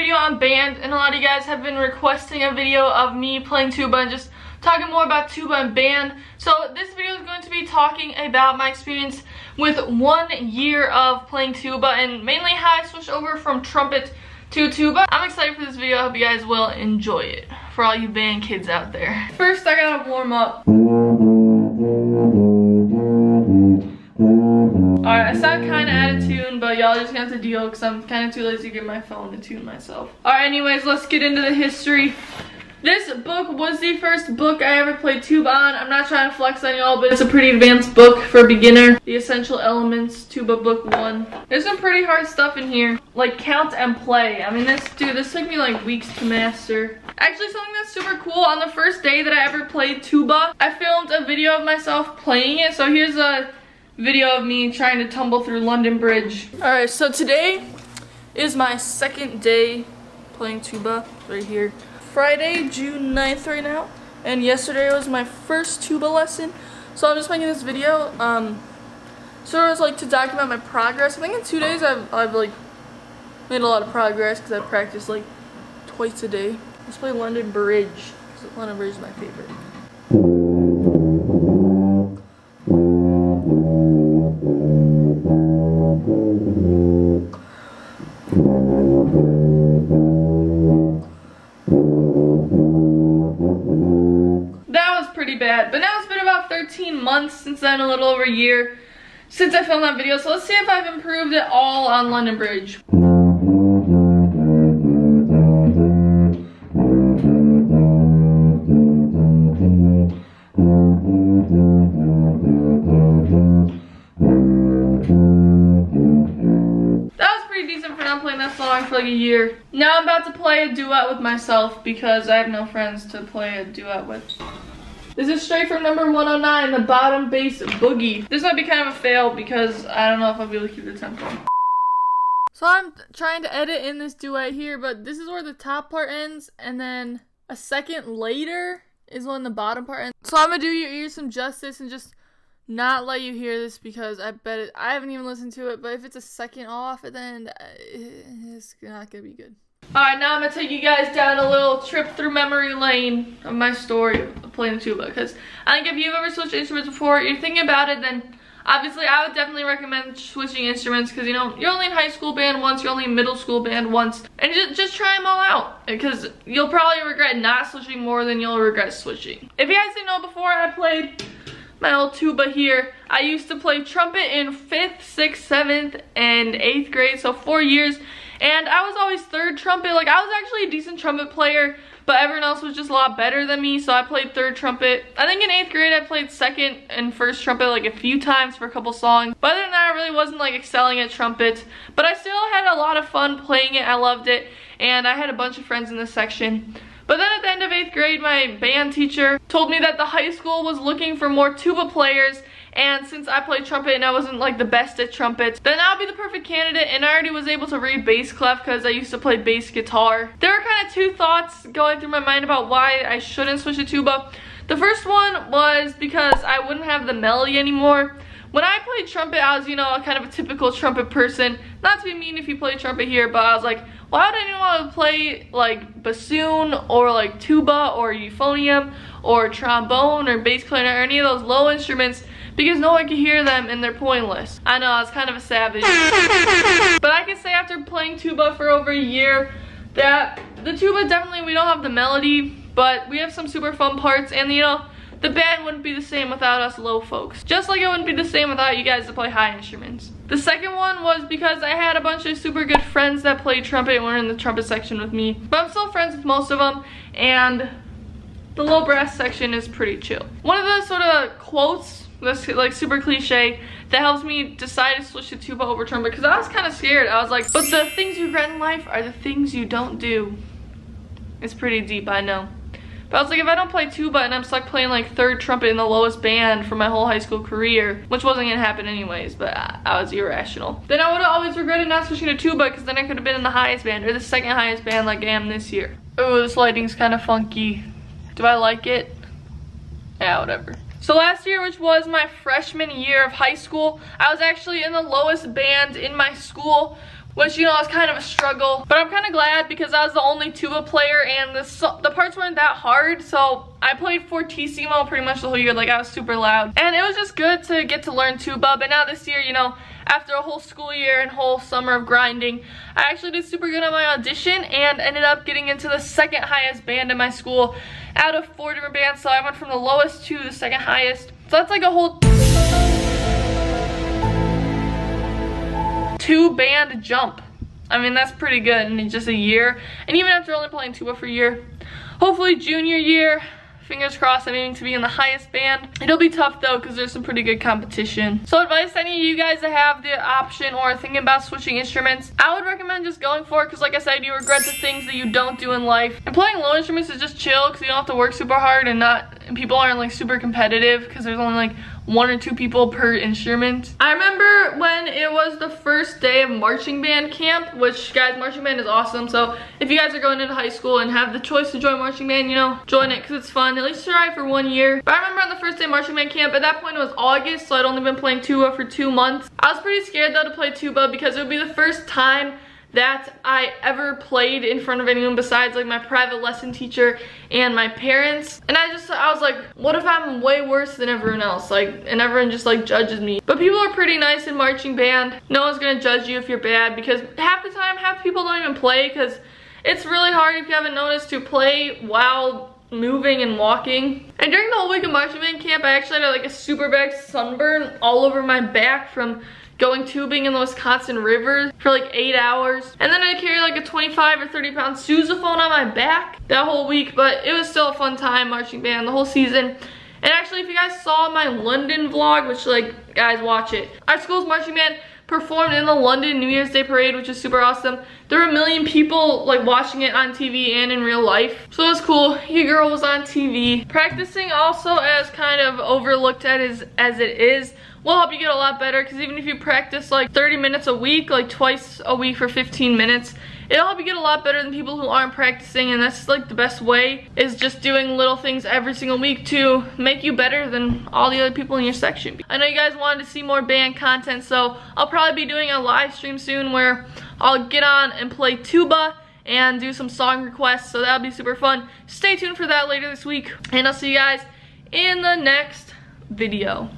video on band, and a lot of you guys have been requesting a video of me playing tuba and just talking more about tuba and band. So this video is going to be talking about my experience with 1 year of playing tuba and mainly how I switched over from trumpet to tuba. I'm excited for this video. I hope you guys will enjoy it for all you band kids out there. First, I gotta warm up. Alright, I sound kind of out of tune, but y'all just gonna have to deal because I'm kind of too lazy to get my phone to tune myself. Alright, anyways, let's get into the history. This book was the first book I ever played tuba on. I'm not trying to flex on y'all, but it's a pretty advanced book for a beginner. The Essential Elements, Tuba Book 1. There's some pretty hard stuff in here, like count and play. I mean, this took me like weeks to master. Actually, something that's super cool, on the first day that I ever played tuba, I filmed a video of myself playing it. So here's a video of me trying to tumble through London Bridge. Alright, so today is my second day playing tuba, right here. Friday, June 9th right now, and yesterday was my first tuba lesson. So I'm just making this video, sort of like to document my progress. I think in 2 days I've like made a lot of progress because I practiced like twice a day. Let's play London Bridge, because London Bridge is my favorite. That was pretty bad, but now it's been about 13 months since then, a little over a year since I filmed that video, so let's see if I've improved at all on London Bridge. For like a year. Now I'm about to play a duet with myself because I have no friends to play a duet with. This is straight from number 109, the bottom bass boogie. This might be kind of a fail because I don't know if I'll be able to keep the tempo. So I'm trying to edit in this duet here, but this is where the top part ends, and then a second later is when the bottom part ends. So I'm gonna do your ears some justice and just not let you hear this because I haven't even listened to it, but if it's a second off at the end, it's not gonna be good. Alright, now I'm gonna take you guys down a little trip through memory lane of my story of playing the tuba, because I think if you've ever switched instruments before, you're thinking about it, then obviously I would definitely recommend switching instruments, because you know, you're only in high school band once, you're only in middle school band once, and just try them all out, because you'll probably regret not switching more than you'll regret switching. If you guys didn't know, before I played my old tuba here, I used to play trumpet in 5th, 6th, 7th, and 8th grade, so 4 years, and I was always third trumpet. Like, I was actually a decent trumpet player, but everyone else was just a lot better than me, so I played third trumpet. I think in 8th grade I played second and first trumpet like a few times for a couple songs, but other than that I really wasn't like excelling at trumpet, but I still had a lot of fun playing it. I loved it, and I had a bunch of friends in this section. But then at the end of 8th grade, my band teacher told me that the high school was looking for more tuba players, and since I played trumpet and I wasn't like the best at trumpet, then I would be the perfect candidate, and I already was able to read bass clef because I used to play bass guitar. There were kind of two thoughts going through my mind about why I shouldn't switch to tuba. The first one was because I wouldn't have the melody anymore. When I played trumpet, I was, you know, kind of a typical trumpet person. Not to be mean if you play trumpet here, but I was like, why would I even want to play like bassoon or like tuba or euphonium or trombone or bass clarinet or any of those low instruments, because no one can hear them and they're pointless. I know, I was kind of a savage. But I can say after playing tuba for over a year that the tuba definitely, we don't have the melody, but we have some super fun parts, and you know, the band wouldn't be the same without us low folks. Just like it wouldn't be the same without you guys to play high instruments. The second one was because I had a bunch of super good friends that played trumpet and were in the trumpet section with me. But I'm still friends with most of them, and the low brass section is pretty chill. One of the sort of quotes that's like super cliche that helps me decide to switch to tuba over trumpet, because I was kind of scared. I was like, but the things you regret in life are the things you don't do. It's pretty deep, I know. But I was like, if I don't play tuba and I'm stuck playing like third trumpet in the lowest band for my whole high school career, which wasn't gonna happen anyways, but I was irrational, then I would have always regretted not switching to tuba, because then I could have been in the highest band or the second highest band like I am this year. Oh, this lighting's kind of funky. Do I like it? Yeah, whatever. So last year, which was my freshman year of high school, I was actually in the lowest band in my school, which, you know, is kind of a struggle. But I'm kind of glad because I was the only tuba player and the parts weren't that hard. So I played fortissimo pretty much the whole year. Like, I was super loud. And it was just good to get to learn tuba. But now this year, you know, after a whole school year and whole summer of grinding, I actually did super good on my audition and ended up getting into the second highest band in my school out of 4 different bands. So I went from the lowest to the second highest. So that's like a whole 2-band jump. I mean, that's pretty good in just a year. And even after only playing tuba for a year, hopefully junior year, fingers crossed, I'm aiming to be in the highest band. It'll be tough though because there's some pretty good competition. So advice to any of you guys that have the option or are thinking about switching instruments, I would recommend just going for it because, like I said, you regret the things that you don't do in life. And playing low instruments is just chill because you don't have to work super hard and people aren't like super competitive because there's only like 1 or 2 people per instrument. I remember when it was the first day of marching band camp, which, guys, marching band is awesome. So if you guys are going into high school and have the choice to join marching band, you know, join it because it's fun. At least try for 1 year. But I remember on the first day of marching band camp, at that point it was August, so I'd only been playing tuba for 2 months. I was pretty scared though to play tuba because it would be the first time that I ever played in front of anyone besides like my private lesson teacher and my parents. And I was like, what if I'm way worse than everyone else? Like, and everyone just like judges me. But people are pretty nice in marching band. No one's gonna judge you if you're bad because half the time, half the people don't even play because it's really hard, if you haven't noticed, to play while moving and walking. And during the whole week of marching band camp, I actually had like a super bad sunburn all over my back from going tubing in the Wisconsin River for like 8 hours. And then I carried like a 25 or 30 pound sousaphone on my back that whole week, but it was still a fun time marching band the whole season. And actually, if you guys saw my London vlog, which, like, guys, watch it. Our school's marching band performed in the London New Year's Day parade, which is super awesome. There were 1 million people like watching it on TV and in real life. So it was cool. Your girl was on TV. Practicing also, as kind of overlooked as it is, will help you get a lot better because even if you practice like 30 minutes a week, like twice a week for 15 minutes, it'll help you get a lot better than people who aren't practicing. And that's like the best way, is just doing little things every single week to make you better than all the other people in your section. I know you guys wanted to see more band content, so I'll probably be doing a live stream soon where I'll get on and play tuba and do some song requests, so that'll be super fun. Stay tuned for that later this week, and I'll see you guys in the next video.